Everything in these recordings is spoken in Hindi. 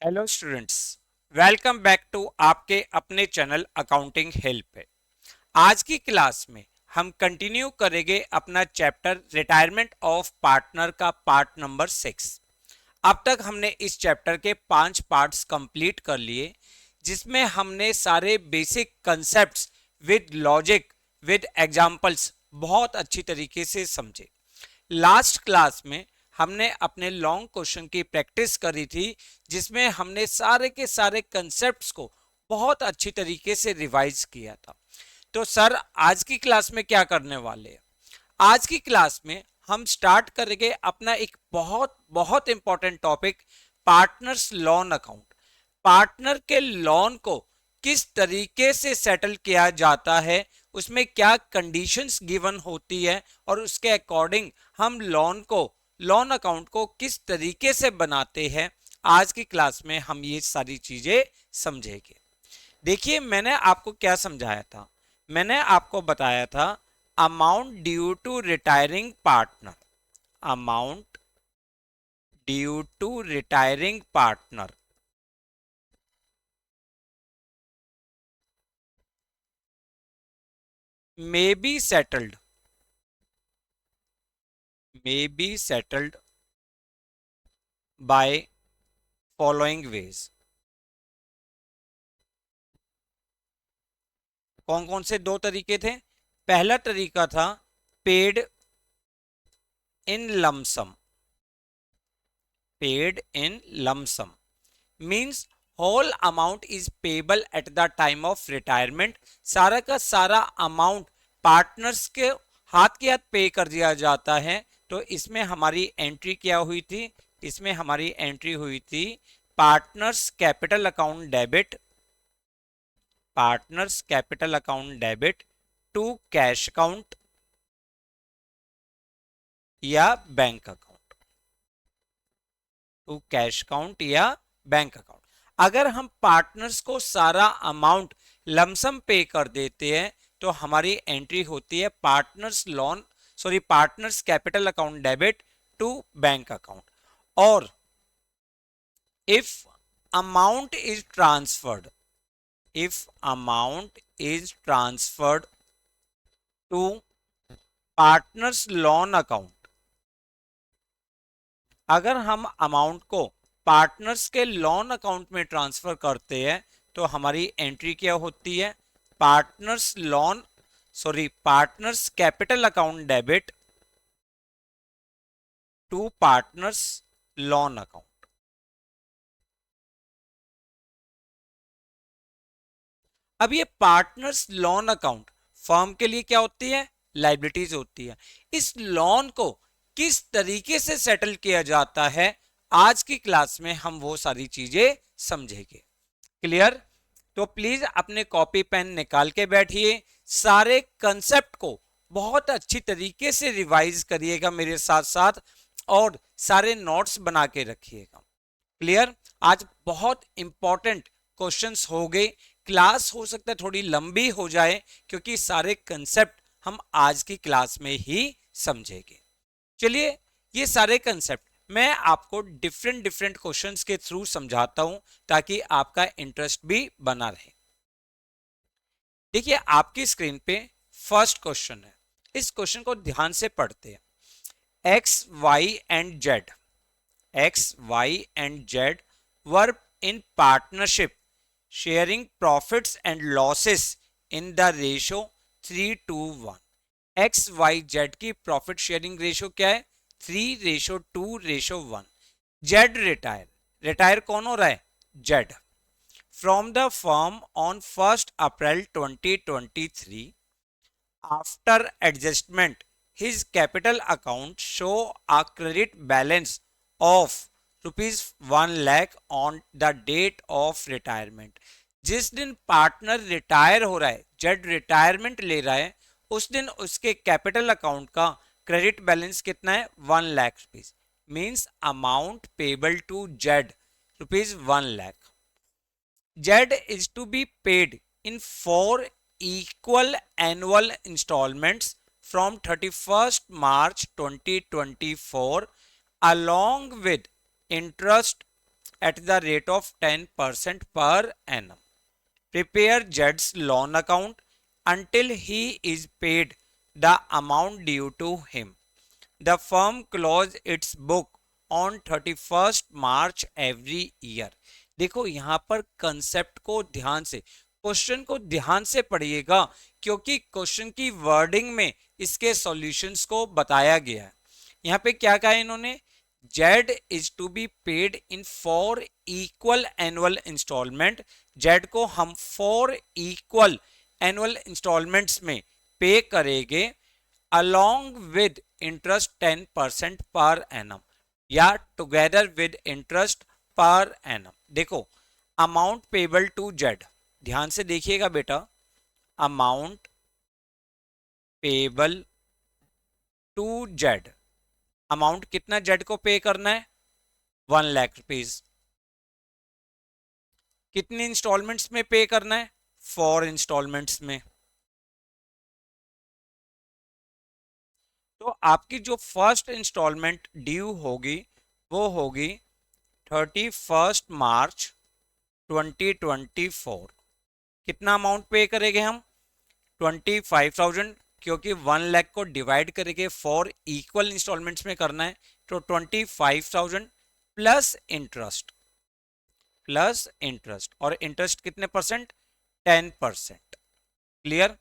Hello students, welcome back to आपके अपने चैनल अकाउंटिंग हेल्प पे। आज की क्लास में हम कंटिन्यू करेंगे अपना चैप्टर रिटायरमेंट ऑफ पार्टनर का पार्ट नंबर 6। अब तक हमने इस चैप्टर के 5 पार्ट्स कंप्लीट कर लिए, जिसमें हमने सारे basic concepts with logic with examples बहुत अच्छी तरीके से समझे। लास्ट क्लास में हमने अपने लॉन्ग क्वेश्चन की प्रैक्टिस करी थी, जिसमें हमने सारे के सारे कंसेप्ट्स को बहुत अच्छी तरीके से रिवाइज किया था। तो सर, आज की क्लास में क्या करने वाले हैं? आज की क्लास में हम स्टार्ट करेंगे अपना एक बहुत बहुत important topic, partners loan account. Partner के लोन को किस तरीके से सेटल किया जाता है, उसमें क्या कंडीशंस गिवन होती है और उसके अकॉर्डिंग हम लोन अकाउंट को किस तरीके से बनाते हैं, आज की क्लास में हम ये सारी चीजें समझेंगे। देखिए, मैंने आपको क्या समझाया था। मैंने आपको बताया था amount due to retiring partner, amount due to retiring partner may be settled may be settled by following ways। कौन कौन से दो तरीके थे? पहला तरीका था paid in lump sum. Paid in lump sum means whole amount is payable at the time of retirement. सारा का सारा अमाउंट पार्टनर्स के हाथ के हाथ पे कर दिया जाता है। तो इसमें हमारी एंट्री क्या हुई थी? इसमें हमारी एंट्री हुई थी partners capital account debit, partners capital account debit to cash account या bank account, to cash account या बैंक अकाउंट। अगर हम पार्टनर्स को सारा अमाउंट लमसम पे कर देते हैं तो हमारी एंट्री होती है partners capital account debit to bank account. और if amount is transferred, if amount is transferred to partners loan account, अगर हम अमाउंट को पार्टनर्स के लोन अकाउंट में ट्रांसफर करते हैं तो हमारी एंट्री क्या होती है? Partners capital account debit to partners loan account. अब ये पार्टनर्स लोन अकाउंट फर्म के लिए क्या होती है? लाइबिलिटीज होती है। इस लोन को किस तरीके से सेटल किया जाता है, आज की क्लास में हम वो सारी चीजें समझेंगे। क्लियर? तो प्लीज अपने कॉपी पेन निकाल के बैठिए, सारे कंसेप्ट को बहुत अच्छी तरीके से रिवाइज करिएगा मेरे साथ साथ, और सारे नोट्स बना के रखिएगा। क्लियर? आज बहुत इंपॉर्टेंट क्वेश्चंस हो गए। क्लास हो सकता है थोड़ी लंबी हो जाए, क्योंकि सारे कंसेप्ट हम आज की क्लास में ही समझेंगे। चलिए, ये सारे कंसेप्ट मैं आपको डिफरेंट डिफरेंट क्वेश्चंस के थ्रू समझाता हूं, ताकि आपका इंटरेस्ट भी बना रहे। देखिए, आपकी स्क्रीन पे फर्स्ट क्वेश्चन है। इस क्वेश्चन को ध्यान से पढ़ते हैं। X Y and Z, X Y and Z were in partnership sharing profits and losses in the ratio 3:1। X Y Z की प्रॉफिट शेयरिंग रेशियो क्या है? 3:2:1। जेड रिटायर कौन हो रहा है? Z from the firm on 1 April 2023। After adjustment his capital account show a credit balance of ₹1 lakh on the date of retirement। जिस दिन पार्टनर रिटायर हो रहा है, जेड रिटायरमेंट ले रहा है, उस दिन उसके कैपिटल अकाउंट का क्रेडिट बैलेंस कितना है? 1 lakh rupees. Means amount payable to Z ₹1 lakh। Z is to be paid in 4 equal annual installments from 31st March 2024 along with interest at the rate of 10% per annum. Prepare Jed's loan account until he is paid the amount due to him. The firm close its book on 31st March every year. देखो यहाँ पर कंसेप्ट को ध्यान से, क्वेश्चन को ध्यान से पढ़िएगा, क्योंकि क्वेश्चन की वर्डिंग में इसके सॉल्यूशंस को बताया गया है। यहाँ पे क्या कहा है इन्होंने, Z is to be paid in 4 equal annual installment. Z को हम 4 इक्वल एनुअल इंस्टॉलमेंट्स में पे करेंगे along with interest 10% per annum या together with interest per annum. देखो अमाउंट पेबल टू जेड, ध्यान से देखिएगा बेटा, amount payable to Z, amount कितना जेड को पे करना है, 1 लाख रुपीज। कितने इंस्टॉलमेंट्स में पे करना है, 4 इंस्टॉलमेंट्स में। तो आपकी जो फर्स्ट इंस्टॉलमेंट ड्यू होगी वो होगी 31 मार्च 2024। कितना अमाउंट पे करेंगे हम, 25,000, क्योंकि 1 लाख को डिवाइड करेंगे 4 इक्वल इंस्टॉलमेंट्स में करना है, तो 25,000 प्लस इंटरेस्ट, और इंटरेस्ट कितने परसेंट, 10%। क्लियर।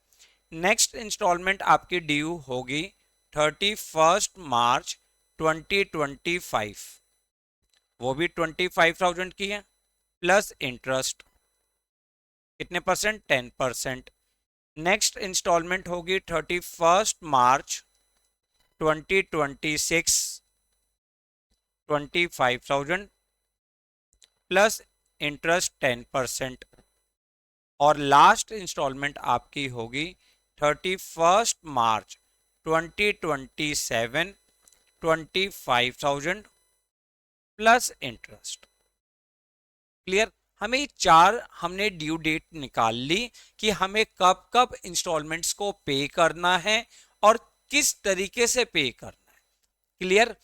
नेक्स्ट इंस्टॉलमेंट आपकी ड्यू होगी 31 मार्च 2025, वो भी 25,000 की है, प्लस इंटरेस्ट कितने परसेंट, 10%। नेक्स्ट इंस्टॉलमेंट होगी 31 मार्च 2026, 25,000 प्लस इंटरेस्ट 10%। और लास्ट इंस्टॉलमेंट आपकी होगी 31 मार्च 2027, 25,000 प्लस इंटरेस्ट। क्लियर। हमें ये 4 हमने ड्यू डेट निकाल ली कि हमें कब कब इंस्टॉलमेंट्स को पे करना है और किस तरीके से पे करना है। क्लियर।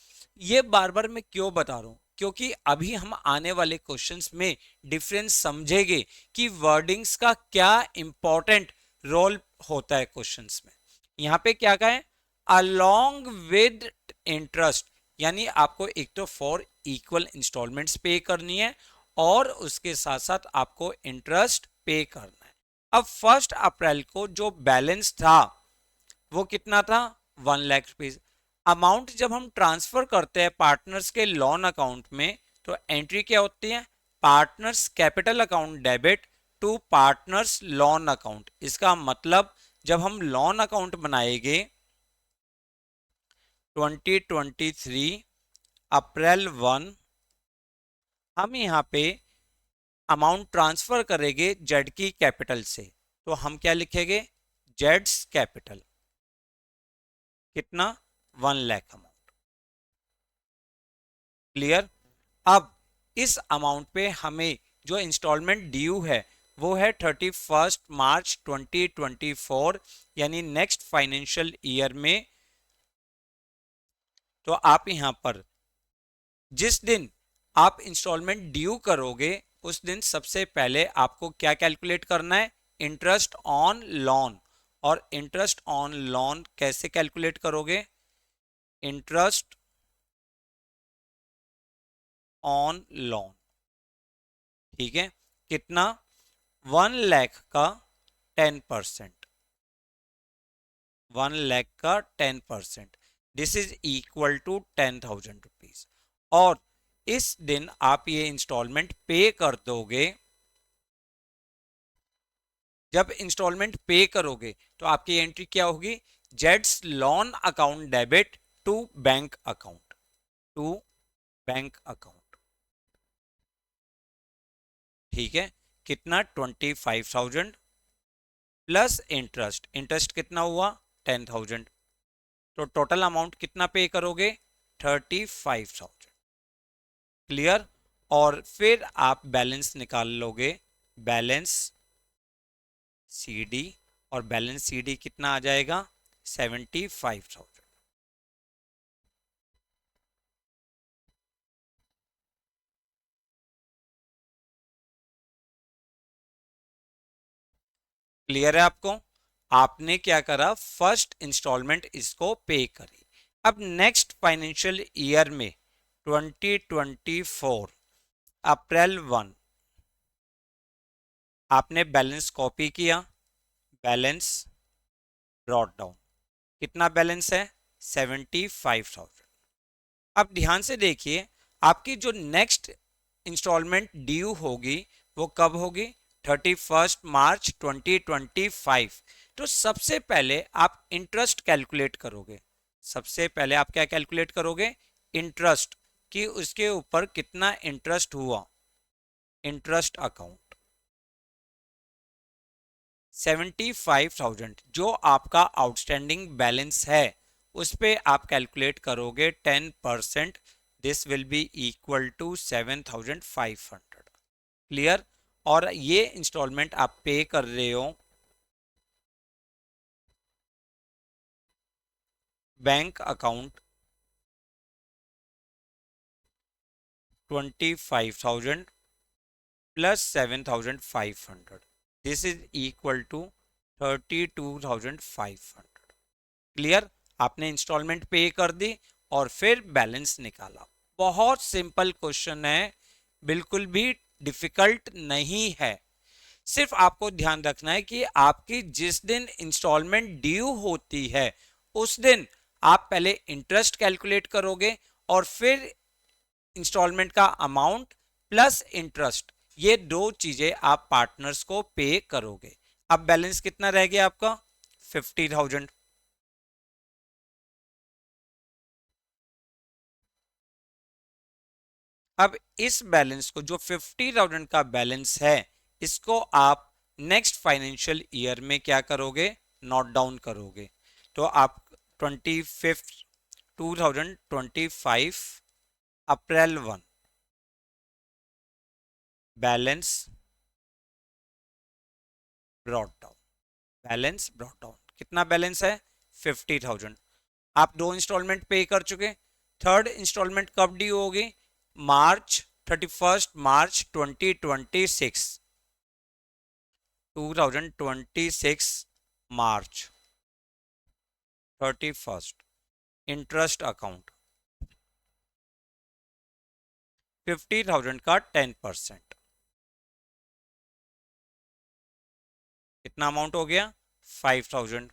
ये बार बार मैं क्यों बता रहा हूं, क्योंकि अभी हम आने वाले क्वेश्चंस में डिफरेंस समझेंगे कि वर्डिंग्स का क्या इंपॉर्टेंट रोल होता है क्वेश्चंस में। यहां पे क्या कहा है, अलोंग विद इंटरेस्ट, यानी आपको एक तो 4 इक्वल इंस्टॉलमेंट्स पे करनी है और उसके साथ साथ आपको इंटरेस्ट पे करना है। अब 1 अप्रैल को जो बैलेंस था वो कितना था, 1 लाख रुपीज। अमाउंट जब हम ट्रांसफर करते हैं पार्टनर्स के लोन अकाउंट में, तो एंट्री क्या होती है, partners capital account debit to partners loan account. इसका मतलब जब हम लोन अकाउंट बनाएंगे 2023 अप्रैल 1, हम यहाँ पे अमाउंट ट्रांसफर करेंगे जेड की कैपिटल से, तो हम क्या लिखेंगे, जेड्स कैपिटल, कितना, 1 लाख अमाउंट। क्लियर। अब इस अमाउंट पे हमें जो इंस्टॉलमेंट ड्यू है वो है 31 मार्च 2024, यानी नेक्स्ट फाइनेंशियल ईयर में। तो आप यहां पर जिस दिन आप इंस्टॉलमेंट ड्यू करोगे उस दिन सबसे पहले आपको क्या कैलकुलेट करना है, इंटरेस्ट ऑन लोन। और इंटरेस्ट ऑन लोन कैसे कैलकुलेट करोगे, इंटरेस्ट ऑन लोन, ठीक है, कितना, 1 लाख का 10%, 1 लाख का 10%, this is equal to 10,000 rupees. और इस दिन आप ये इंस्टॉलमेंट पे कर दोगे। जब इंस्टॉलमेंट पे करोगे तो आपकी एंट्री क्या होगी, जेड्स loan account debit to bank account, to bank account, ठीक है, कितना, 25,000 प्लस इंटरेस्ट, इंटरेस्ट कितना हुआ, 10,000, तो टोटल अमाउंट कितना पे करोगे, 35,000। क्लियर। और फिर आप बैलेंस निकाल लोगे, बैलेंस सीडी, और बैलेंस सीडी कितना आ जाएगा, 75,000। क्लियर है आपको? आपने क्या करा, फर्स्ट इंस्टॉलमेंट इसको पे करी। अब नेक्स्ट फाइनेंशियल ईयर में 2024 अप्रैल 1 आपने बैलेंस कॉपी किया, बैलेंस ब्रॉट डाउन, कितना बैलेंस है, 75,000। अब ध्यान से देखिए, आपकी जो नेक्स्ट इंस्टॉलमेंट ड्यू होगी वो कब होगी, 31 मार्च 2025। तो सबसे पहले आप इंटरेस्ट कैलकुलेट करोगे। सबसे पहले आप क्या कैलकुलेट करोगे, इंटरेस्ट, कि उसके ऊपर कितना इंटरेस्ट हुआ, इंटरेस्ट अकाउंट 75,000 जो आपका आउटस्टैंडिंग बैलेंस है उस पे आप कैलकुलेट करोगे 10%, this will be equal to 7,500। Clear? और ये इंस्टॉलमेंट आप पे कर रहे हो bank account 25,000 plus 7,500, this is equal to 32,500। Clear? आपने इंस्टॉलमेंट पे कर दी और फिर बैलेंस निकाला। बहुत सिंपल क्वेश्चन है, बिल्कुल भी डिफिकल्ट नहीं है। सिर्फ आपको ध्यान रखना है कि आपकी जिस दिन इंस्टॉलमेंट ड्यू होती है उस दिन आप पहले इंटरेस्ट कैलकुलेट करोगे और फिर इंस्टॉलमेंट का अमाउंट प्लस इंटरेस्ट, ये दो चीजें आप पार्टनर्स को पे करोगे। अब बैलेंस कितना रह गया आपका, 50,000। अब इस बैलेंस को, जो 50,000 का बैलेंस है, इसको आप नेक्स्ट फाइनेंशियल ईयर में क्या करोगे, नोट डाउन करोगे। तो आप 25 2025 अप्रैल 1 balance brought down, balance brought down, कितना बैलेंस है, 50,000। आप दो इंस्टॉलमेंट पे कर चुके, थर्ड इंस्टॉलमेंट कब ड्यू होगी, मार्च 31 मार्च 2026, 2026 मार्च 31, इंटरेस्ट अकाउंट 50,000 का 10%, कितना अमाउंट हो गया, 5,000।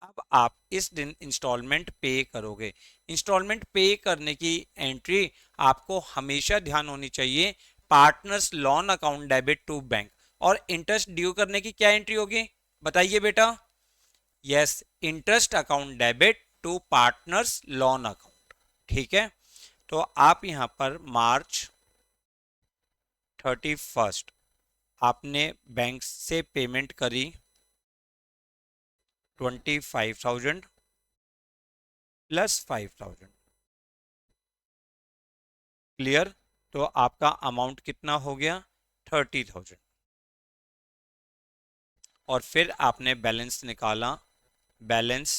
अब आप इस दिन इंस्टॉलमेंट पे करोगे। इंस्टॉलमेंट पे करने की एंट्री आपको हमेशा ध्यान होनी चाहिए, partners loan account debit to bank. और इंटरेस्ट ड्यू करने की क्या एंट्री होगी, बताइए बेटा, yes, interest account debit to partners loan account. ठीक है, तो आप यहां पर मार्च 31 आपने बैंक से पेमेंट करी 25,000 प्लस 5,000। क्लियर? तो आपका अमाउंट कितना हो गया, 30,000। और फिर आपने बैलेंस निकाला, बैलेंस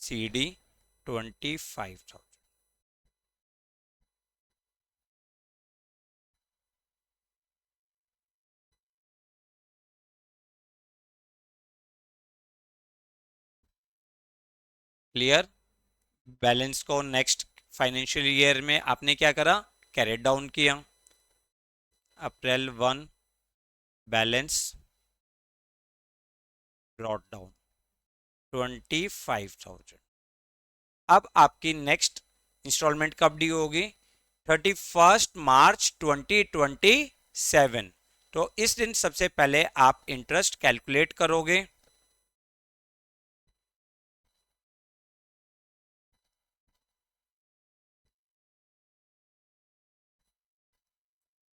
सी डी 25,000। क्लियर? बैलेंस को नेक्स्ट फाइनेंशियल ईयर में आपने क्या करा, कैरेट डाउन किया। April 1 balance brought down 25,000। अब आपकी नेक्स्ट इंस्टॉलमेंट कब ड्यू होगी, 31 मार्च 2027। तो इस दिन सबसे पहले आप इंटरेस्ट कैलकुलेट करोगे,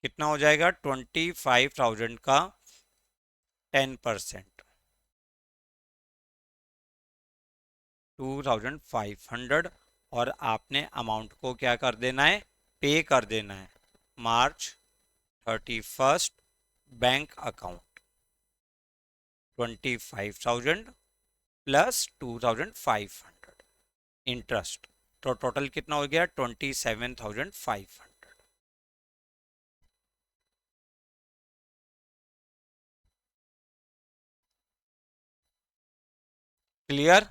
कितना हो जाएगा, 25,000 का 10%, 2,500। और आपने अमाउंट को क्या कर देना है, पे कर देना है। मार्च 31 बैंक अकाउंट 25,000 प्लस 2,500 इंटरेस्ट, तो टोटल कितना हो गया, 27,500। क्लियर।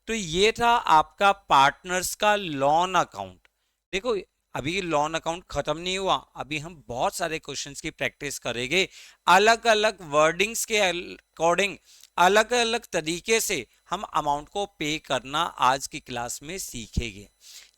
तो ये था आपका पार्टनर्स का लोन अकाउंट। देखो अभी लोन अकाउंट खत्म नहीं हुआ, अभी हम बहुत सारे क्वेश्चंस की प्रैक्टिस करेंगे, अलग अलग वर्डिंग्स के अकॉर्डिंग, अलग अलग तरीके से हम अमाउंट को पे करना आज की क्लास में सीखेंगे।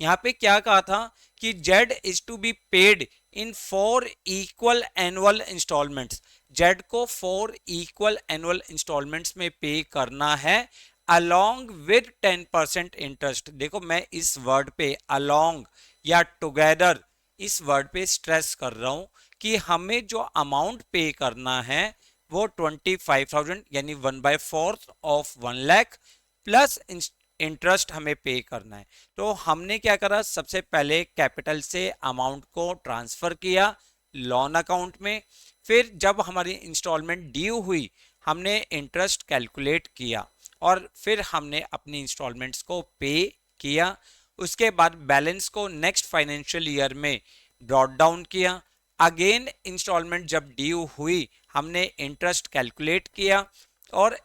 यहाँ पे क्या कहा था कि Z is to be paid in 4 equal annual installments. Z को 4 इक्वल एनुअल इंस्टॉलमेंट्स में पे करना है अलोंग विद 10% इंटरेस्ट। देखो मैं इस वर्ड पे अलोंग या टुगेदर इस वर्ड पे स्ट्रेस कर रहा हूं कि हमें जो अमाउंट पे करना है वो 25,000 यानी 1/4 ऑफ 1 लाख प्लस इंटरेस्ट हमें पे करना है। तो हमने क्या करा, सबसे पहले कैपिटल से अमाउंट को ट्रांसफर किया लोन अकाउंट में, फिर जब हमारी इंस्टॉलमेंट ड्यू हुई हमने इंटरेस्ट कैलकुलेट किया और फिर हमने अपनी इंस्टॉलमेंट्स को पे किया। उसके बाद बैलेंस को नेक्स्ट फाइनेंशियल ईयर में ब्रॉट डाउन किया। अगेन इंस्टॉलमेंट जब ड्यू हुई हमने इंटरेस्ट कैलकुलेट किया और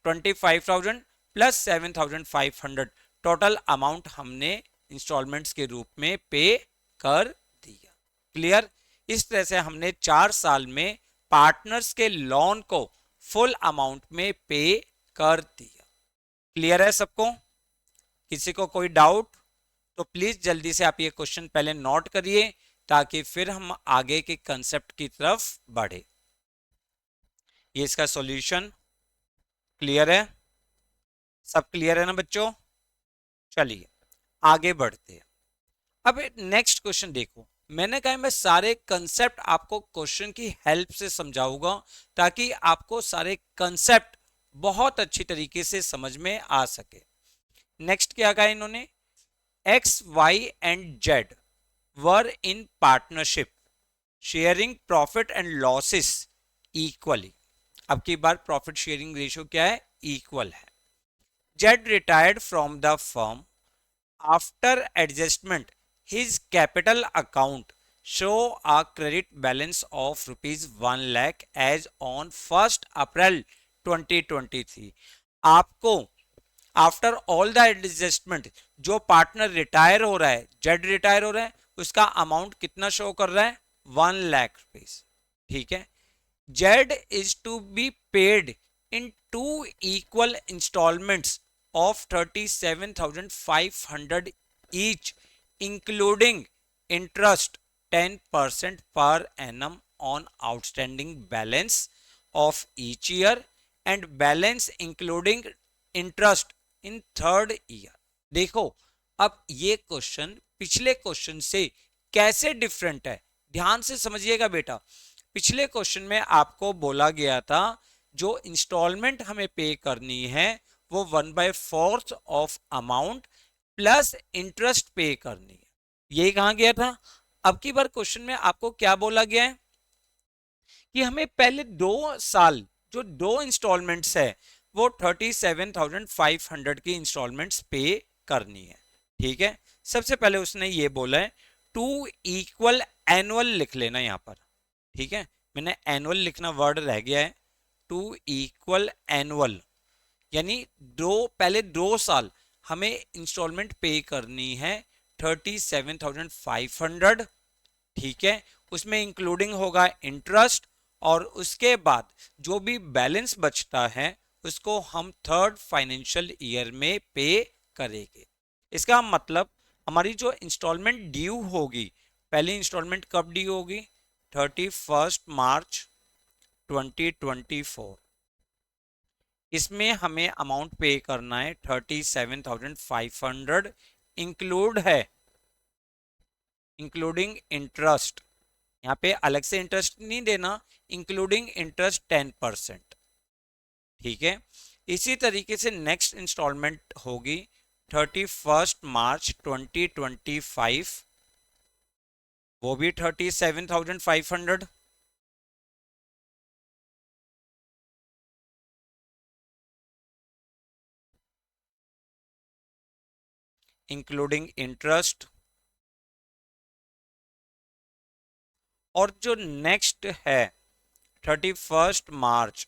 25,000 प्लस 7,500 टोटल अमाउंट हमने इंस्टॉलमेंट्स के रूप में पे कर दिया। क्लियर। इस तरह से हमने 4 साल में पार्टनर्स के लोन को फुल अमाउंट में पे कर दिया। क्लियर है सबको? किसी को कोई डाउट तो प्लीज जल्दी से आप ये क्वेश्चन पहले नोट करिए ताकि फिर हम आगे के कंसेप्ट की तरफ बढ़े। ये इसका सॉल्यूशन क्लियर है? सब क्लियर है ना बच्चों? चलिए आगे बढ़ते हैं। अब नेक्स्ट क्वेश्चन देखो, मैंने कहा मैं सारे कंसेप्ट आपको क्वेश्चन की हेल्प से समझाऊंगा ताकि आपको सारे कंसेप्ट बहुत अच्छी तरीके से समझ में आ सके। नेक्स्ट क्या कहा इन्होंने, X Y and Z were in partnership sharing profit and losses equally. अब की बार प्रॉफिट शेयरिंग रेशियो क्या है, इक्वल है। Z retired from the firm after adjustment his capital account show a credit balance of rupees 1 lakh as on 1st April 2023। आपको आफ्टर ऑल द एडजस्टमेंट जो पार्टनर रिटायर हो रहा है, जेड रिटायर हो रहा है, उसका अमाउंट कितना शो कर रहा है, 1 लाख रुपीज। ठीक है। Z is to be paid in 2 equal installments of 37,500 each including interest 10% per annum on outstanding balance of each year and balance including interest in third year। देखो अब ये क्वेश्चन पिछले क्वेश्चन से कैसे डिफरेंट है, ध्यान से समझिएगा बेटा। पिछले क्वेश्चन में आपको बोला गया था जो इंस्टॉलमेंट हमें पे करनी है वो 1/4 ऑफ अमाउंट प्लस इंटरेस्ट पे करनी है, ये कहां गया था। अब की बार क्वेश्चन में आपको क्या बोला गया है कि हमें पहले 2 साल जो 2 इंस्टॉलमेंट्स है वो 37,500 की इंस्टॉलमेंट्स पे करनी है। ठीक है। सबसे पहले उसने ये बोला है 2 equal एनुअल लिख लेना यहां पर। ठीक है, मैंने एनुअल लिखना वर्ड रह गया है। 2 equal एनुअल यानी पहले 2 साल हमें इंस्टॉलमेंट पे करनी है 37,500। ठीक है, उसमें इंक्लूडिंग होगा इंटरेस्ट और उसके बाद जो भी बैलेंस बचता है उसको हम थर्ड फाइनेंशियल ईयर में पे करेंगे। इसका मतलब हमारी जो इंस्टॉलमेंट ड्यू होगी, पहली इंस्टॉलमेंट कब ड्यू होगी, 31 मार्च 2024। इसमें हमें अमाउंट पे करना है 37,500 इंक्लूड है, इंक्लूडिंग इंटरेस्ट। यहाँ पे अलग से इंटरेस्ट नहीं देना, इंक्लूडिंग इंटरेस्ट 10%। ठीक है। इसी तरीके से नेक्स्ट इंस्टॉलमेंट होगी 31 मार्च 2025, वो भी 37,500। Including interest. और जो नेक्स्ट है 31 मार्च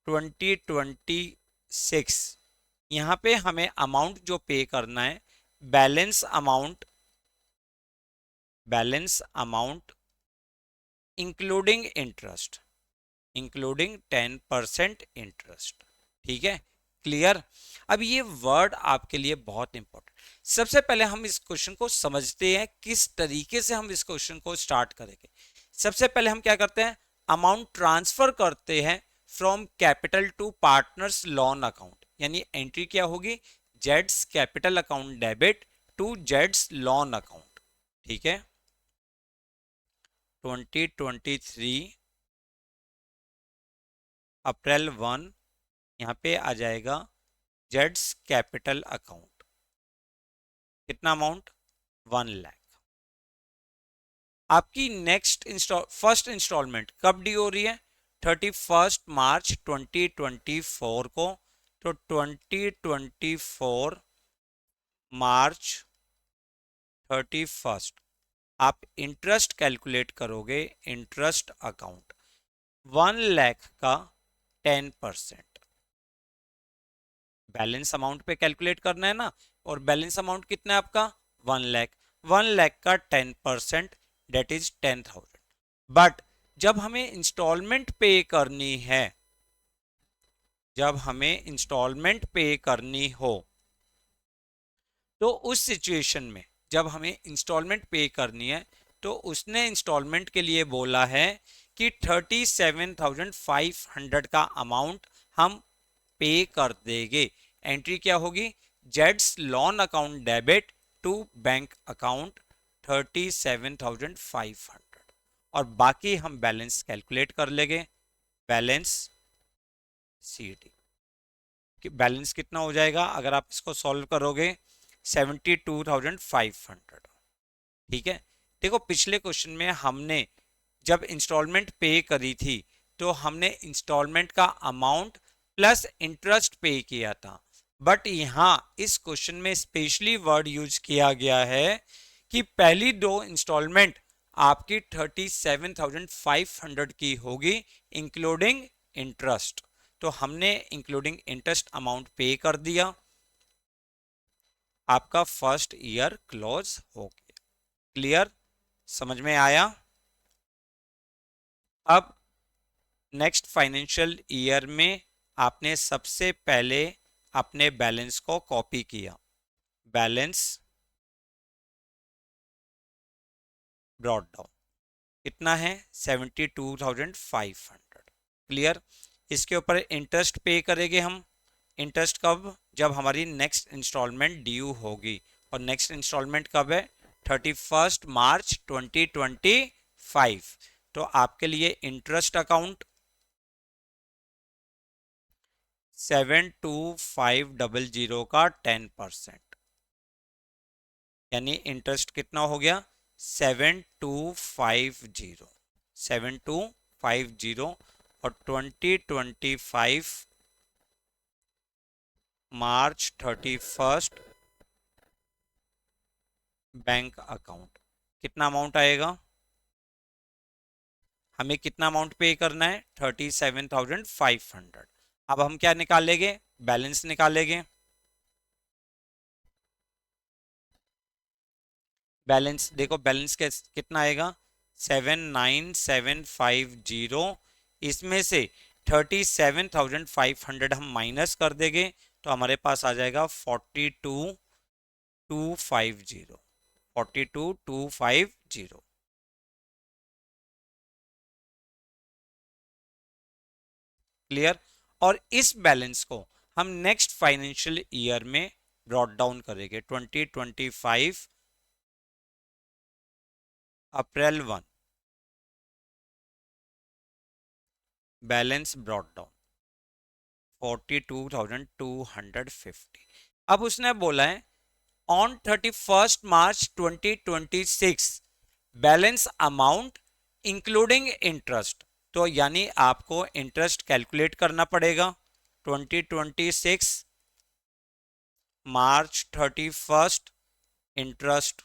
2026, यहाँ पे हमें अमाउंट जो पे करना है, balance amount including interest, including 10% interest. ठीक है, क्लियर। अब ये वर्ड आपके लिए बहुत इंपॉर्टेंट। सबसे पहले हम इस क्वेश्चन को समझते हैं किस तरीके से हम इस क्वेश्चन को स्टार्ट करेंगे। सबसे पहले हम क्या करते हैं, अमाउंट ट्रांसफर करते हैं from capital to partners loan account, यानी एंट्री क्या होगी, Jades capital account debit to Jades loan account. ठीक है, 2023 अप्रैल 1 यहाँ पे आ जाएगा जेड्स कैपिटल अकाउंट। कितना अमाउंट, 1 लाख। आपकी फर्स्ट इंस्टॉलमेंट कब ड्यू हो रही है, 31 मार्च 2024 को। तो 2024 मार्च 31 आप इंटरेस्ट कैलकुलेट करोगे, इंटरेस्ट अकाउंट 1 लाख का 10%। बैलेंस अमाउंट पे कैलकुलेट करना है ना, और बैलेंस अमाउंट कितना है आपका, 1 लाख। 1 लाख का 10% डेट इज 10,000। बट जब हमें इंस्टॉलमेंट पे करनी है, जब हमें इंस्टॉलमेंट पे करनी हो, तो उस सिचुएशन में जब हमें इंस्टॉलमेंट पे करनी है, तो उसने इंस्टॉलमेंट के लिए बोला है कि 37,500 का अमाउंट हम पे कर देंगे। एंट्री क्या होगी, जेड्स loan account debit to bank account 37,500, और बाकी हम बैलेंस कैलकुलेट कर लेंगे, बैलेंस सीडी। बैलेंस कितना हो जाएगा अगर आप इसको सॉल्व करोगे, 72,500। ठीक है, देखो पिछले क्वेश्चन में हमने जब इंस्टॉलमेंट पे करी थी, तो हमने इंस्टॉलमेंट का अमाउंट प्लस इंटरेस्ट पे किया था। बट यहां इस क्वेश्चन में स्पेशली वर्ड यूज किया गया है कि पहली दो इंस्टॉलमेंट आपकी 37,500 की होगी इंक्लूडिंग इंटरेस्ट। तो हमने इंक्लूडिंग इंटरेस्ट अमाउंट पे कर दिया, आपका फर्स्ट ईयर क्लोज हो गया। क्लियर, समझ में आया। अब नेक्स्ट फाइनेंशियल ईयर में आपने सबसे पहले अपने बैलेंस को कॉपी किया, बैलेंस ब्रॉट डाउन कितना है, 72,500। क्लियर, इसके ऊपर इंटरेस्ट पे करेंगे हम। इंटरेस्ट कब, जब हमारी नेक्स्ट इंस्टॉलमेंट ड्यू होगी, और नेक्स्ट इंस्टॉलमेंट कब है, 31 मार्च 2025। तो आपके लिए इंटरेस्ट अकाउंट 72,500 का 10%, यानी इंटरेस्ट कितना हो गया, 7250, 7250, और 2025 मार्च 31 बैंक अकाउंट। कितना अमाउंट आएगा, हमें कितना अमाउंट पे करना है, 37,500। अब हम क्या निकालेंगे, बैलेंस निकालेंगे। बैलेंस देखो, बैलेंस कितना आएगा, 79,750। इसमें से 37,500 हम माइनस कर देंगे, तो हमारे पास आ जाएगा 42,250, 42,250। क्लियर, और इस बैलेंस को हम नेक्स्ट फाइनेंशियल ईयर में ब्रॉट डाउन करेंगे, 2025 अप्रैल 1, बैलेंस ब्रॉट डाउन 42,250। अब उसने बोला है on 31 March 2026 balance amount including interest. तो यानी आपको इंटरेस्ट कैलकुलेट करना पड़ेगा, 2026 मार्च 31 इंटरेस्ट,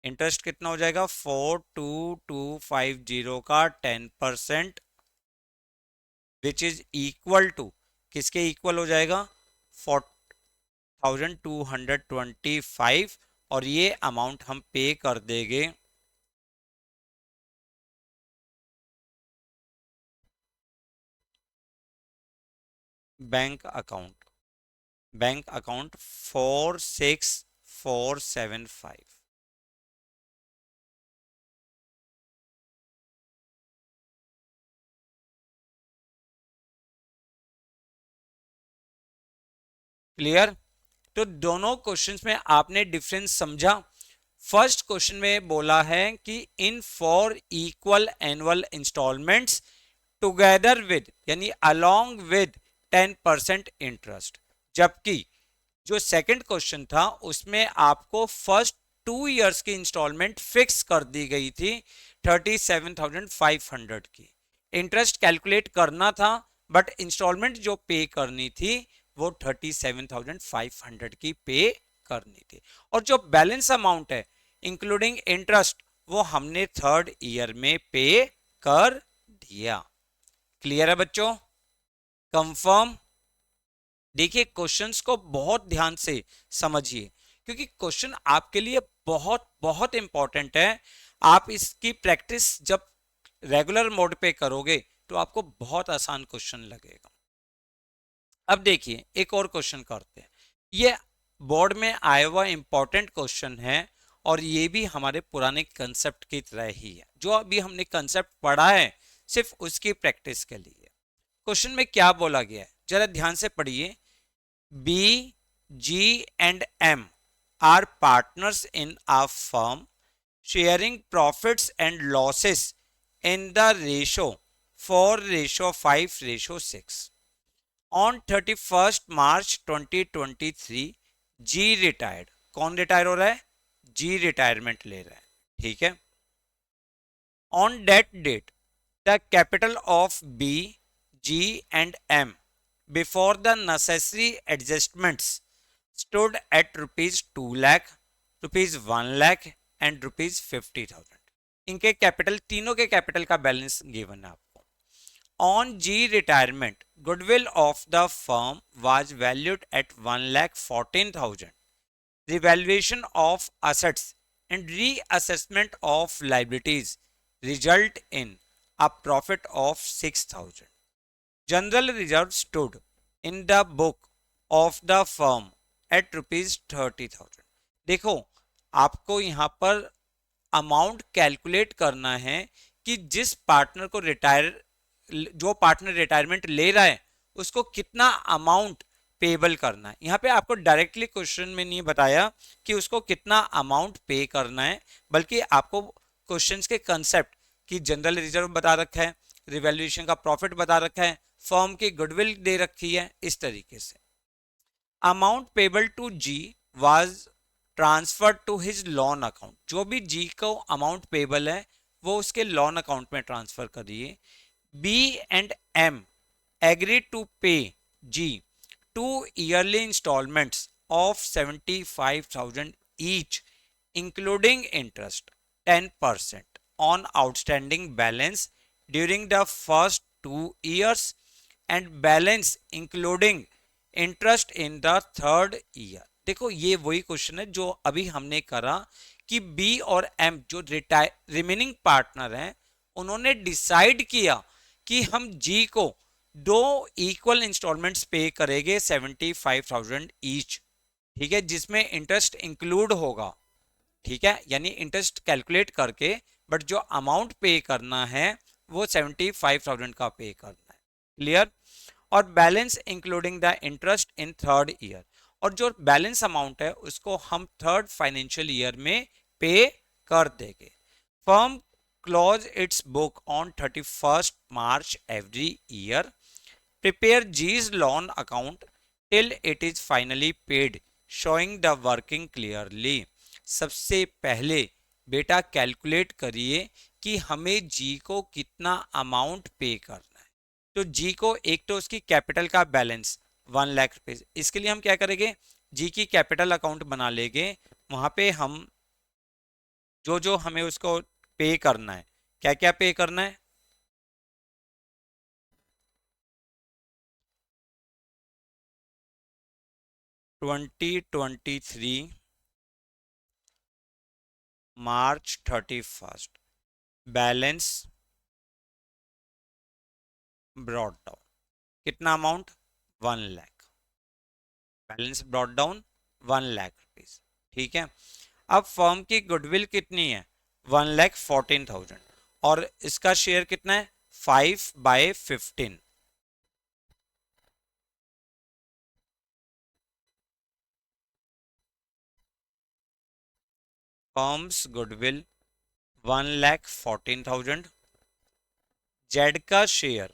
इंटरेस्ट कितना हो जाएगा, 42,250 का 10%, विच इज इक्वल टू किसके इक्वल हो जाएगा? 4225, और ये अमाउंट हम पे कर देंगे बैंक अकाउंट 46475। क्लियर? तो दोनों क्वेश्चंस में आपने डिफरेंस समझा। फर्स्ट क्वेश्चन में बोला है कि in 4 equal annual installments together with, यानी अलोंग विद 10% इंटरेस्ट, जबकि जो सेकंड क्वेश्चन था उसमें आपको फर्स्ट 2 इयर्स की इंस्टॉलमेंट फिक्स कर दी गई थी 37,500 की। इंटरेस्ट कैलकुलेट करना था, बट इंस्टॉलमेंट जो पे करनी थी वो 37,500 की पे करनी थी। और जो बैलेंस अमाउंट है इंक्लूडिंग इंटरेस्ट, वो हमने थर्ड ईयर में पे कर दिया। क्लियर है बच्चों? कंफर्म? देखिए क्वेश्चंस को बहुत ध्यान से समझिए, क्योंकि क्वेश्चन आपके लिए बहुत बहुत इंपॉर्टेंट है। आप इसकी प्रैक्टिस जब रेगुलर मोड पे करोगे तो आपको बहुत आसान क्वेश्चन लगेगा। अब देखिए एक और क्वेश्चन करते हैं। ये बोर्ड में आया हुआ इंपॉर्टेंट क्वेश्चन है, और ये भी हमारे पुराने कंसेप्ट की तरह ही है। जो अभी हमने कंसेप्ट पढ़ा है सिर्फ उसकी प्रैक्टिस के लिए। क्वेश्चन में क्या बोला गया है जरा ध्यान से पढ़िए। B, G and M are partners in a firm sharing profits and losses in the ratio 4:5:6. On 31st March 2023, G retired. कौन रिटायर हो रहा है? G रिटायरमेंट ले रहा है, ठीक है। On that date, the capital of B, G and M before the necessary adjustments stood at rupees 2 lakh, rupees 1 lakh and rupees 50,000. इनके कैपिटल, तीनों के कैपिटल का बैलेंस गिवन है आपको। On G retirement, goodwill of the firm was valued at 1,14,000. Revaluation of assets and reassessment of liabilities result in a profit of 6,000. General reserve stood in the book of the firm at rupees 30,000. देखो आपको यहां पर अमाउंट कैलकुलेट करना है कि जिस पार्टनर को जो पार्टनर रिटायरमेंट ले रहा है उसको कितना अमाउंट पेबल करना है। यहां पे आपको डायरेक्टली क्वेश्चन में नहीं बताया कि उसको कितना अमाउंट पे करना है, बल्कि आपको क्वेश्चंस के कंसेप्ट की जनरल रिजर्व बता रखा है, रिवैल्यूएशन का प्रॉफिट बता रखा है, फर्म की गुडविल दे रखी है, इस तरीके से। Amount payable to G was transfer to his loan account. जो भी जी को अमाउंट पेबल है वो उसके लोन अकाउंट में ट्रांसफर करिए। B and M agree to pay G 2 yearly installments of 75,000 each, including interest 10% on outstanding balance during the first 2 years and balance including interest in the third year. देखो ये वही क्वेश्चन है जो अभी हमने करा कि बी और एम जो रिमेनिंग पार्टनर हैं उन्होंने डिसाइड किया कि हम जी को 2 इक्वल इंस्टॉलमेंट्स पे करेंगे 75,000 ईच, ठीक है, जिसमें इंटरेस्ट इंक्लूड होगा, ठीक है, यानी इंटरेस्ट कैलकुलेट करके, बट जो अमाउंट पे करना है वो 75,000 का पे करना है। क्लियर? और balance including the interest in third year, और जो बैलेंस अमाउंट है उसको हम थर्ड फाइनेंशियल ईयर में पे कर देंगे। Firm close it's book on 31st March every year. Prepare G's loan account till it is finally paid, showing the working clearly. सबसे पहले बेटा कैलकुलेट करिए कि हमें जी को कितना अमाउंट पे करना है। तो जी को एक तो उसकी कैपिटल का बैलेंस 1 लाख रुपए, इसके लिए हम क्या करेंगे, जी की कैपिटल अकाउंट बना लेंगे। वहां पे हम जो जो हमें उसको पे करना है, क्या क्या पे करना है, 2023 मार्च 31st बैलेंस ब्रॉट डाउन, कितना amount, 1 lakh. Balance brought down 1 lakh rupees, ठीक है। अब फर्म की गुडविल कितनी है, 1,14,000, और इसका शेयर कितना है, 5/15। फर्म्स गुडविल 1,14,000, जेड का शेयर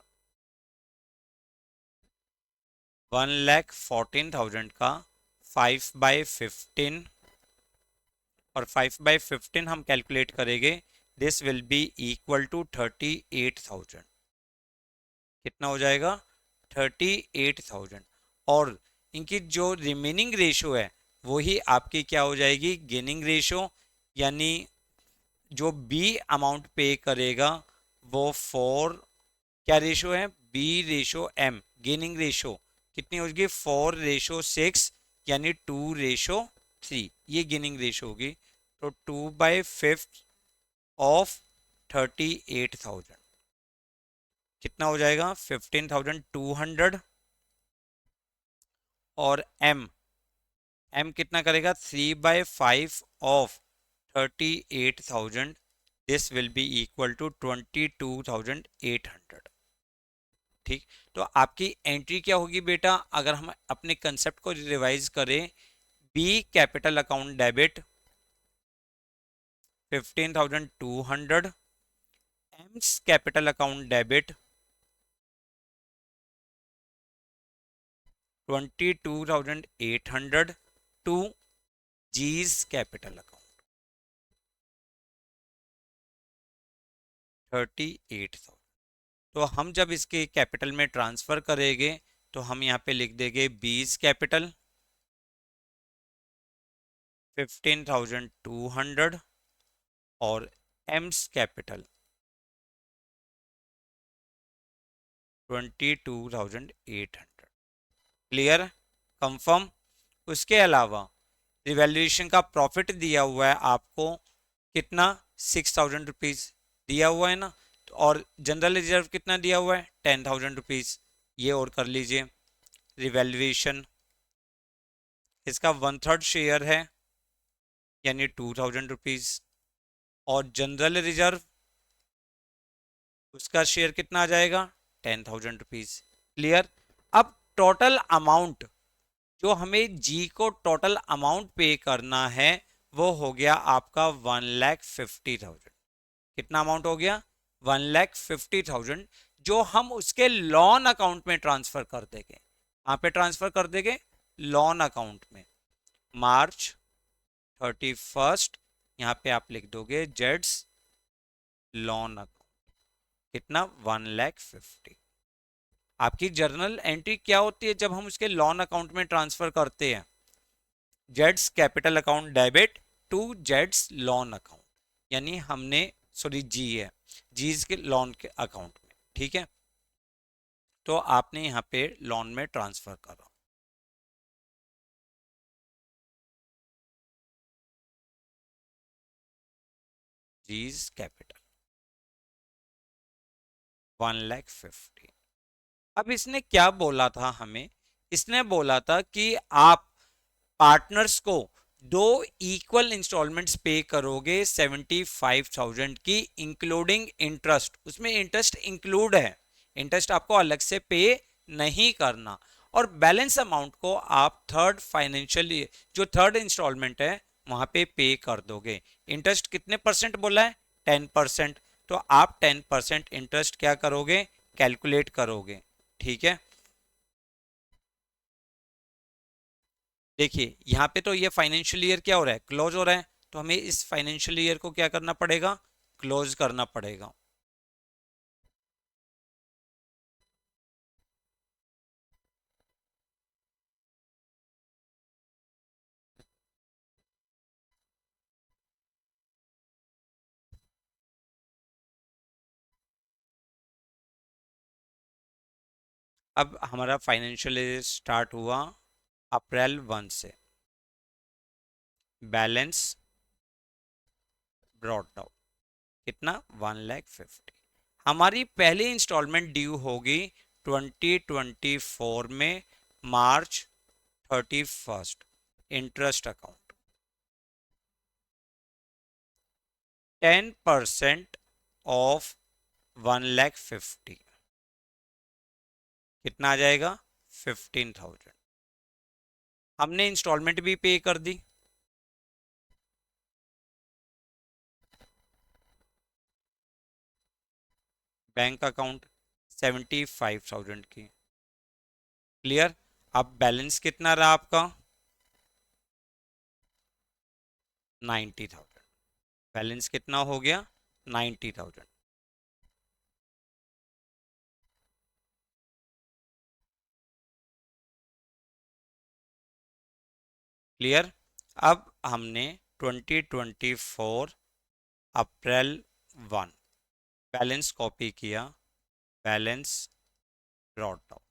1,14,000 का 5/15, और 5/15 हम कैलकुलेट करेंगे, this will be equal to 38,000। कितना हो जाएगा, 38,000। और इनकी जो रिमेनिंग रेशो है वही आपकी क्या हो जाएगी, गेनिंग रेशो, यानी जो बी अमाउंट पे करेगा वो 4, क्या रेशो है, B/M, गेनिंग रेशो कितनी होगी, 4/6, यानी 2/3, ये गेनिंग रेशो होगी। तो 2/5 ऑफ 38,000 कितना हो जाएगा, 15,200, और एम कितना करेगा, 3/5 of 38,000, this will be equal to 22,800। ठीक, तो आपकी एंट्री क्या होगी बेटा, अगर हम अपने कंसेप्ट को रिवाइज करें, B capital account debit 15,200, M's capital account debit 22,800 to G's capital account 38,000। तो हम जब इसके कैपिटल में ट्रांसफर करेंगे तो हम यहाँ पे लिख देंगे बीज कैपिटल 15,200 और एम्स कैपिटल 22,800। Clear, confirm. उसके अलावा रिवैल्यूएशन का प्रॉफिट दिया हुआ है आपको, कितना, 6,000 रुपीज दिया हुआ है ना, और जनरल रिजर्व कितना दिया हुआ है, 10,000 रुपीज, ये और कर लीजिए। रिवैल्यूएशन इसका 1/3 शेयर है, यानी 2,000 रुपीज, और जनरल रिजर्व उसका शेयर कितना आ जाएगा, 10,000 रुपीज। क्लियर। अब टोटल अमाउंट जो हमें जी को टोटल अमाउंट पे करना है वो हो गया आपका 1,50,000। कितना अमाउंट हो गया, 1,50,000, जो हम उसके लोन अकाउंट में ट्रांसफर कर देंगे। कहाँ पे ट्रांसफर कर देंगे, लोन अकाउंट में। मार्च 31st, यहाँ पे आप लिख दोगे जेड्स लोन अकाउंट, कितना, 1,50,000। आपकी जर्नल एंट्री क्या होती है जब हम उसके लोन अकाउंट में ट्रांसफर करते हैं, Jades capital account debit to Jades loan account, यानी हमने, सॉरी जी है, जीज के लोन के अकाउंट में, ठीक है। तो आपने यहाँ पे लोन में ट्रांसफर करा, जीज कैपिटल 1,50,000। अब इसने क्या बोला था हमें, इसने बोला था कि आप पार्टनर्स को दो इक्वल इंस्टॉलमेंट्स पे करोगे 75,000 की, इंक्लूडिंग इंटरेस्ट, उसमें इंटरेस्ट इंक्लूड है, इंटरेस्ट आपको अलग से पे नहीं करना, और बैलेंस अमाउंट को आप थर्ड फाइनेंशियल, जो थर्ड इंस्टॉलमेंट है वहां पे कर दोगे। इंटरेस्ट कितने परसेंट बोला है, 10%, तो आप 10% इंटरेस्ट क्या करोगे, कैलकुलेट करोगे, ठीक है। देखिए यहाँ पे तो ये फाइनेंशियल ईयर क्या हो रहा है, क्लोज हो रहा है, तो हमें इस फाइनेंशियल ईयर को क्या करना पड़ेगा, क्लोज करना पड़ेगा। अब हमारा फाइनेंशियल ईयर स्टार्ट हुआ अप्रैल 1 से बैलेंस ब्रॉट डाउन कितना 1,50,000। हमारी पहली इंस्टॉलमेंट ड्यू होगी 2024 में मार्च 31st। इंटरेस्ट अकाउंट 10% ऑफ 1,50,000 कितना आ जाएगा 15,000। हमने इंस्टॉलमेंट भी पे कर दी। बैंक अकाउंट 75,000 की। क्लियर। अब बैलेंस कितना रहा आपका 90,000। बैलेंस कितना हो गया 90,000। क्लियर। अब हमने 2024 अप्रैल 1 बैलेंस कॉपी किया। बैलेंस ब्रॉट डाउन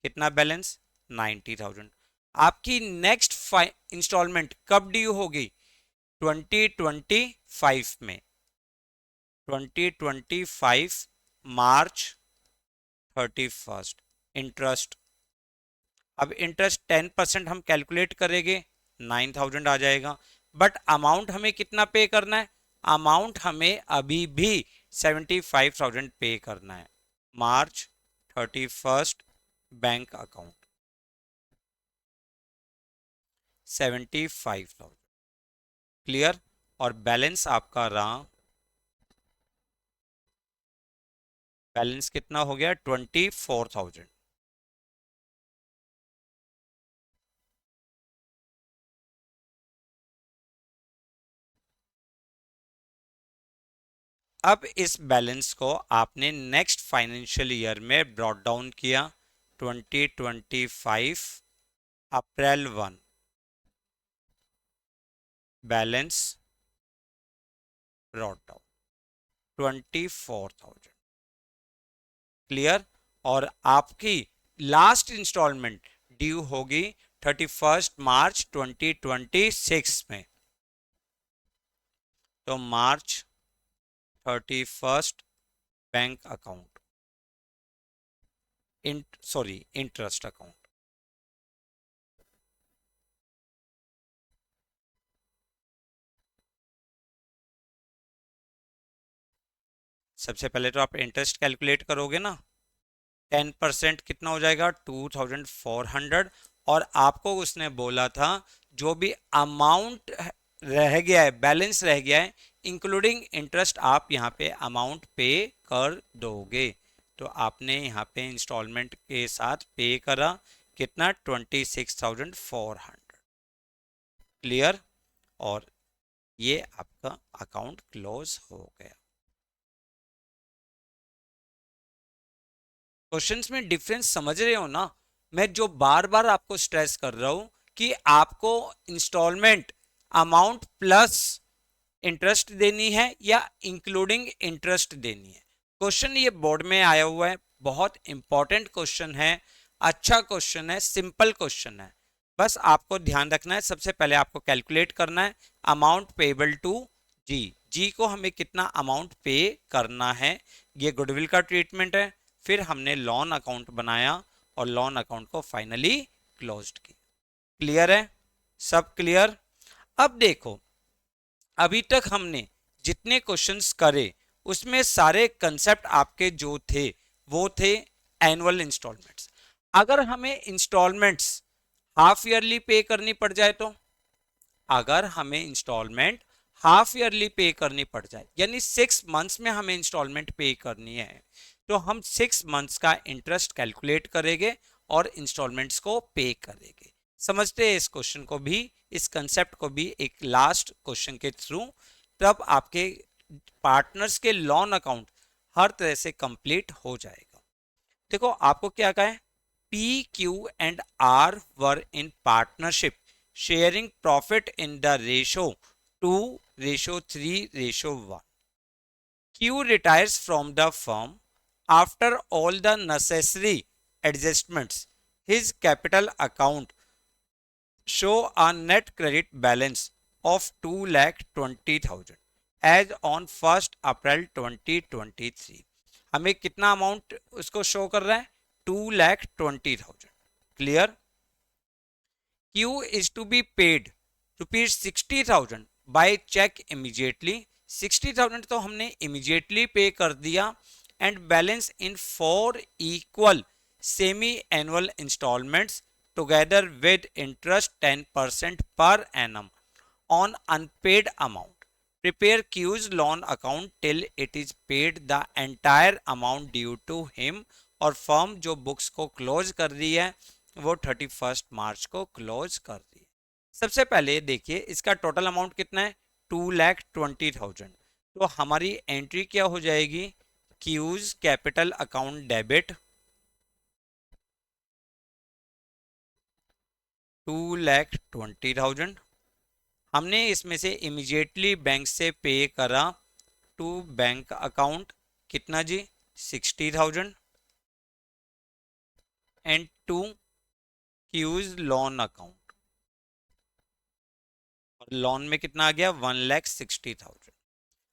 कितना बैलेंस 90,000। आपकी नेक्स्ट इंस्टॉलमेंट कब ड्यू होगी 2025 में 2025 मार्च 31st। इंटरेस्ट अब इंटरेस्ट 10% हम कैलकुलेट करेंगे 9,000 आ जाएगा। बट अमाउंट हमें कितना पे करना है अमाउंट हमें अभी भी 75,000 पे करना है। मार्च 31st बैंक अकाउंट 75,000। क्लियर। और बैलेंस आपका रहा बैलेंस कितना हो गया 24,000। अब इस बैलेंस को आपने नेक्स्ट फाइनेंशियल ईयर में ब्रॉट डाउन किया 2025 अप्रैल 1 बैलेंस ब्रॉट डाउन 24,000। क्लियर। और आपकी लास्ट इंस्टॉलमेंट ड्यू होगी 31 मार्च 2026 में। तो मार्च 31 बैंक अकाउंट इंटरेस्ट अकाउंट सबसे पहले तो आप इंटरेस्ट कैलकुलेट करोगे ना 10% कितना हो जाएगा 2,400। और आपको उसने बोला था जो भी अमाउंट रह गया है बैलेंस रह गया है इंक्लूडिंग इंटरेस्ट आप यहाँ पे अमाउंट पे कर दोगे। तो आपने यहाँ पे इंस्टॉलमेंट के साथ पे करा कितना 26,400। क्लियर। और ये आपका अकाउंट क्लोज हो गया। क्वेश्चंस में डिफरेंस समझ रहे हो ना। मैं जो बार बार आपको स्ट्रेस कर रहा हूं कि आपको इंस्टॉलमेंट अमाउंट प्लस इंटरेस्ट देनी है या इंक्लूडिंग इंटरेस्ट देनी है। क्वेश्चन ये बोर्ड में आया हुआ है बहुत इंपॉर्टेंट क्वेश्चन है। अच्छा क्वेश्चन है सिंपल क्वेश्चन है। बस आपको ध्यान रखना है सबसे पहले आपको कैलकुलेट करना है अमाउंट पेबल टू जी। जी को हमें कितना अमाउंट पे करना है ये गुडविल का ट्रीटमेंट है। फिर हमने लोन अकाउंट बनाया और लोन अकाउंट को फाइनली क्लोज्ड किया। क्लियर है सब क्लियर। अब देखो अभी तक हमने जितने क्वेश्चंस करे उसमें सारे कंसेप्ट आपके जो थे वो थे एनुअल इंस्टॉलमेंट्स। अगर हमें इंस्टॉलमेंट्स हाफ ईयरली पे करनी पड़ जाए तो अगर हमें इंस्टॉलमेंट हाफ ईयरली पे करनी पड़ जाए यानी 6 मंथ्स में हमें इंस्टॉलमेंट पे करनी है तो हम 6 मंथ्स का इंटरेस्ट कैलकुलेट करेंगे और इंस्टॉलमेंट्स को पे करेंगे। समझते हैं इस क्वेश्चन को भी इस कंसेप्ट को भी एक लास्ट क्वेश्चन के थ्रू। तब आपके पार्टनर्स के लोन अकाउंट हर तरह से कंप्लीट हो जाएगा। देखो आपको क्या कहा है P Q and R were in partnership sharing profit in the ratio 2:3:1. Q retires from the firm after all the necessary adjustments. His capital account show a net credit balance of 2,20,000 as on 1 April 2023। हमें कितना अमाउंट उसको शो कर रहा है? 2,20,000। Clear? Q is to be paid ₹60,000 by check immediately। 60,000 तो हमने immediately पे कर दिया and balance in 4 equal semi-annual installments together with interest 10% per annum on unpaid amount। Prepare Q's loan account till it is paid the entire amount due to him। और फर्म जो बुक्स को क्लोज कर रही है वो 31 मार्च को क्लोज कर रही है। सबसे पहले देखिए इसका टोटल अमाउंट कितना है? 2,20,000। तो हमारी एंट्री क्या हो जाएगी? Cues capital account debit 2,20,000। हमने इसमें से इमीडिएटली बैंक से पे करा टू बैंक अकाउंट कितना जी? 60,000 and to Q's loan account. और लोन में कितना आ गया? 1,60,000।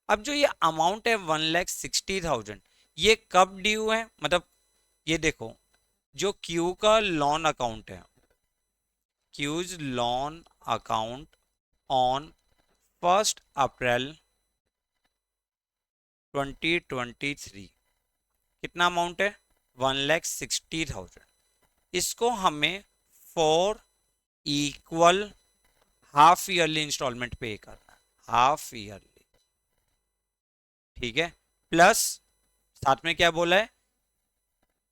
अब जो ये अमाउंट है 1,60,000 ये कब ड्यू है? मतलब ये देखो जो क्यू का लोन अकाउंट है, cues loan account on 1 April 2023 कितना अमाउंट है? 1,60,000। इसको हमें 4 equal हाफ ईयरली इंस्टॉलमेंट पे करना है, हाफ ईयरली। ठीक है? प्लस साथ में क्या बोला है?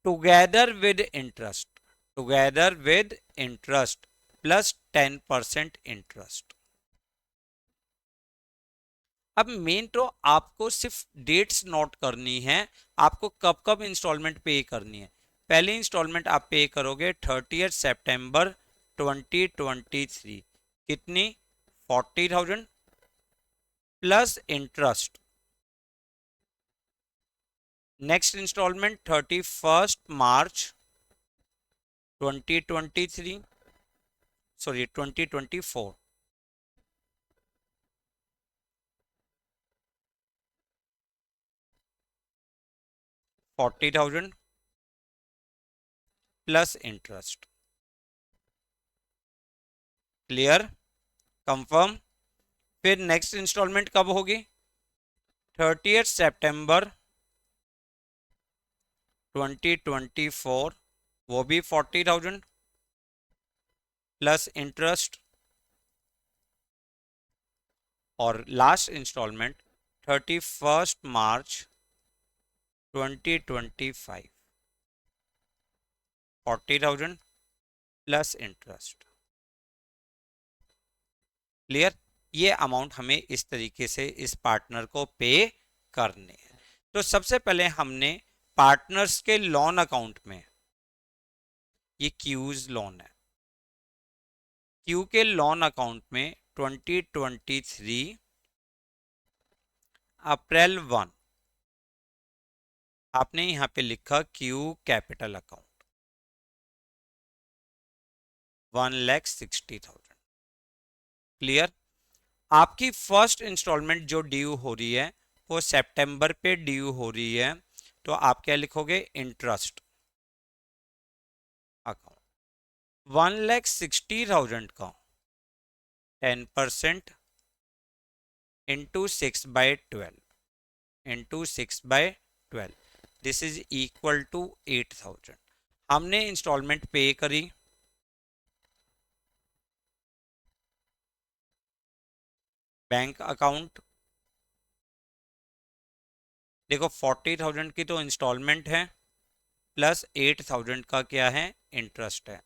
Together with interest, together with interest plus 10% interest. अब मेन तो आपको सिर्फ डेट्स नोट करनी है, आपको कब कब इंस्टॉलमेंट पे करनी है। पहली इंस्टॉलमेंट आप पे करोगे 30 सितंबर 2023 कितनी? 40,000 प्लस इंटरेस्ट। नेक्स्ट इंस्टॉलमेंट 31 मार्च 2023 sorry 2024 40,000 plus interest. Clear? Confirm? फिर नेक्स्ट इंस्टॉलमेंट कब होगी? 30 सितंबर 2024 वो भी 40,000 प्लस इंटरेस्ट। और लास्ट इंस्टॉलमेंट 31 मार्च 2025 40,000 प्लस इंटरेस्ट। क्लियर? ये अमाउंट हमें इस तरीके से इस पार्टनर को पे करने हैं। तो सबसे पहले हमने पार्टनर्स के लोन अकाउंट में, ये क्यूज लोन है, क्यू के लोन अकाउंट में 2023 अप्रैल 1 आपने यहां पे लिखा क्यू कैपिटल अकाउंट 1,60,000। क्लियर? आपकी फर्स्ट इंस्टॉलमेंट जो ड्यू हो रही है वो सितंबर पे ड्यू हो रही है, तो आप क्या लिखोगे? इंटरेस्ट अकाउंट 1,60,000 का 10% into 6/12 into 6/12 this is equal to 8,000। हमने इंस्टॉलमेंट पे करी, बैंक अकाउंट देखो 40,000 की तो इंस्टॉलमेंट है प्लस 8,000 का क्या है? इंटरेस्ट है।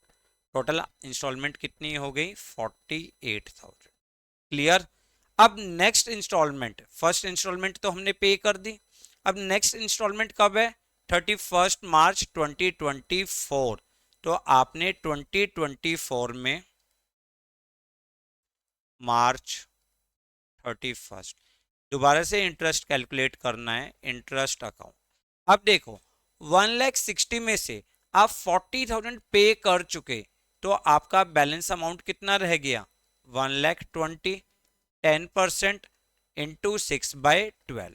टोटल इंस्टॉलमेंट कितनी हो गई? 48,000। क्लियर? अब नेक्स्ट इंस्टॉलमेंट, फर्स्ट इंस्टॉलमेंट तो हमने पे कर दी, अब नेक्स्ट इंस्टॉलमेंट कब है? 31 मार्च 2024। तो आपने 2024 में मार्च 31 दोबारा से इंटरेस्ट कैलकुलेट करना है, इंटरेस्ट अकाउंट। अब देखो 1,60,000 में से आप 40,000 पे कर चुके, तो आपका बैलेंस अमाउंट कितना रह गया 1,20,000 10% इंटू 6/12।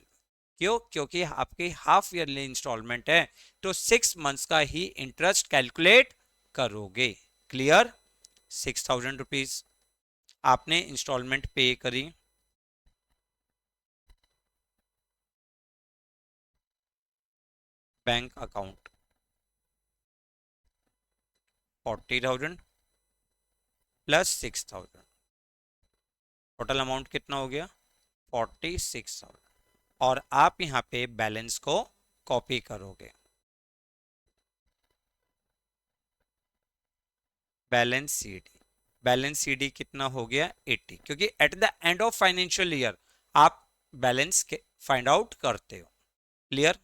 क्यों? क्योंकि आपकी हाफ ईयरली इंस्टॉलमेंट है तो 6 मंथ्स का ही इंटरेस्ट कैलकुलेट करोगे। क्लियर? 6,000 रुपीज आपने इंस्टॉलमेंट पे करी। Bank account 40,000 plus 6,000, total amount कितना हो गया 46,000। और आप यहां पे बैलेंस को कॉपी करोगे। बैलेंस सीडी कितना हो गया 80, क्योंकि at the end of financial year आप बैलेंस फाइंड आउट करते हो। क्लियर?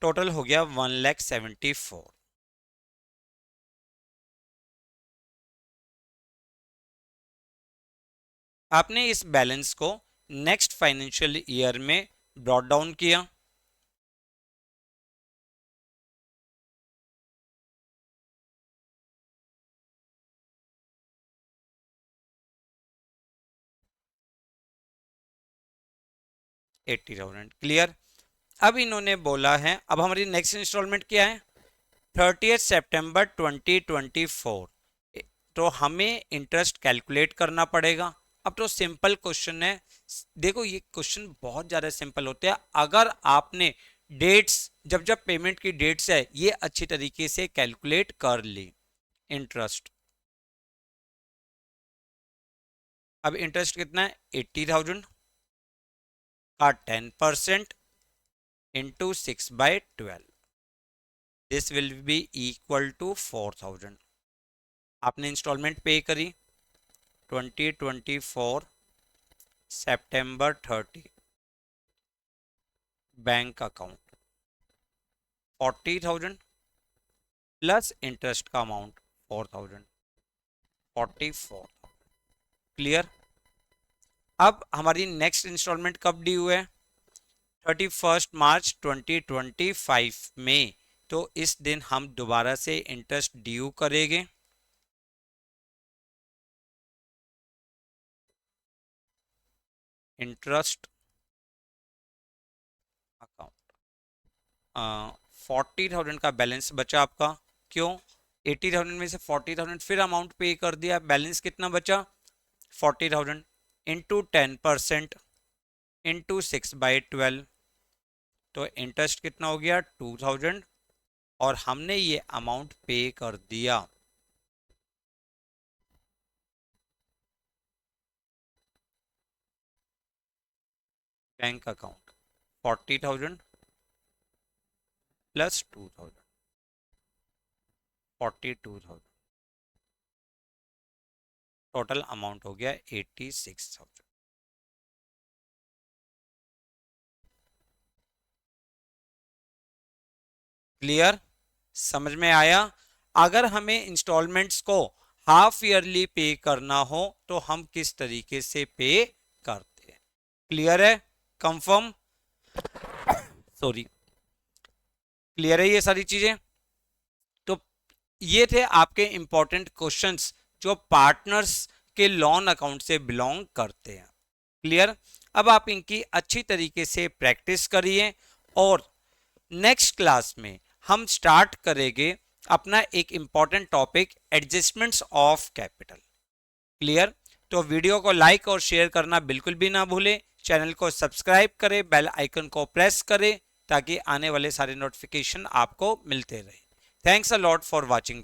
टोटल हो गया 1,74,000। आपने इस बैलेंस को नेक्स्ट फाइनेंशियल ईयर में ब्रॉट डाउन किया। $80,000। क्लियर? अब इन्होंने बोला है, अब हमारी नेक्स्ट इंस्टॉलमेंट क्या है 30 सितंबर 2024। तो हमें इंटरेस्ट कैलकुलेट करना पड़ेगा। अब तो सिंपल क्वेश्चन है, देखो ये क्वेश्चन बहुत ज्यादा सिंपल होते हैं अगर आपने डेट्स जब जब पेमेंट की डेट्स है ये अच्छी तरीके से कैलकुलेट कर ली। इंटरेस्ट, अब इंटरेस्ट कितना है 80,000 का 10% into 6/12, this will be equal to 4,000। आपने इंस्टॉलमेंट पे करी 2024 सितंबर 30, बैंक अकाउंट 40,000 प्लस इंटरेस्ट का अमाउंट 4,000, 44,000। क्लियर? अब हमारी नेक्स्ट इंस्टॉलमेंट कब ड्यू है 31 मार्च 2025 में। तो इस दिन हम दोबारा से इंटरेस्ट ड्यू करेंगे। इंटरेस्ट अकाउंट 40,000 का बैलेंस बचा आपका। क्यों? 80,000 में से 40,000 फिर अमाउंट पे कर दिया, बैलेंस कितना बचा 40,000 इंटू 10% इंटू 6/12, तो इंटरेस्ट कितना हो गया 2,000 और हमने ये अमाउंट पे कर दिया। Bank account 40,000 plus 2,000, 42,000, total amount हो गया 86,000। क्लियर? समझ में आया? अगर हमें इंस्टॉलमेंट्स को हाफ ईयरली पे करना हो तो हम किस तरीके से पे करते हैं। क्लियर है? कंफर्म? सॉरी, क्लियर है ये सारी चीजें? तो ये थे आपके इंपॉर्टेंट क्वेश्चंस जो पार्टनर्स के लोन अकाउंट से बिलोंग करते हैं। क्लियर? अब आप इनकी अच्छी तरीके से प्रैक्टिस करिए और नेक्स्ट क्लास में हम स्टार्ट करेंगे अपना एक important topic adjustments of capital. Clear? तो वीडियो को लाइक और शेयर करना बिल्कुल भी ना भूलें, चैनल को सब्सक्राइब करें, बेल आइकन को प्रेस करें ताकि आने वाले सारे नोटिफिकेशन आपको मिलते रहे। Thanks a lot for watching.